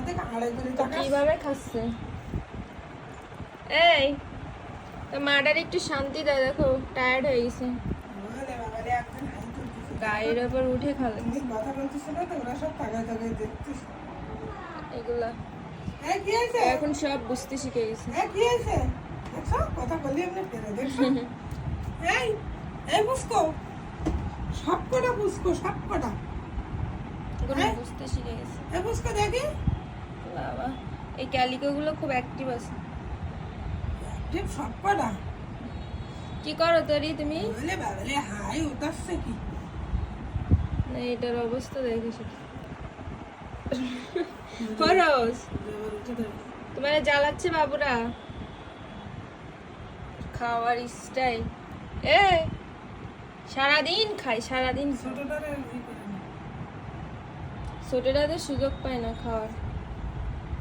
থেকে আড়াই করে টাকা কিভাবে খাচ্ছে? এই তো মাটার একটু শান্তি দেয়, দেখো টায়ার্ড হয়ে গেছে, বলে বাবারে একদিন হাই তুলতেছে গায়ের ওপর উঠে খালে তুমি কথা বলছিস না তো ওরা সব তাকায় তাকায় দেখছিস এগুলা। এই কি হয়েছে এখন সব বুঝতে শিখে গেছে। এই কি হয়েছে দেখছো কথা বলি এমনি ফেরে দেখছো এই এই বুঝকো সব কটা বুঝকো সব কটা এগুলো হ্যাঁ? বুঝতে শিখে গেছে এই বুঝকো দেখি বাবা। এই ক্যালিকো গুলো খুব অ্যাক্টিভ আছে। ঠিক সব কটা কি করো তরি তুমি? বলে বাবারে হাই উঠাচ্ছে কি না এটার অবস্থা দেখে শিখি। ফরজ এবার উঠে ধরে তোমার জ্বালাচ্ছে বাবুরা খাওয়ার স্টাইল। এ সারাদিন খাই, সারাদিন খাই। ছোটটারে ই করে না ছোটটাদের সুযোগ পায় না খাওয়ার।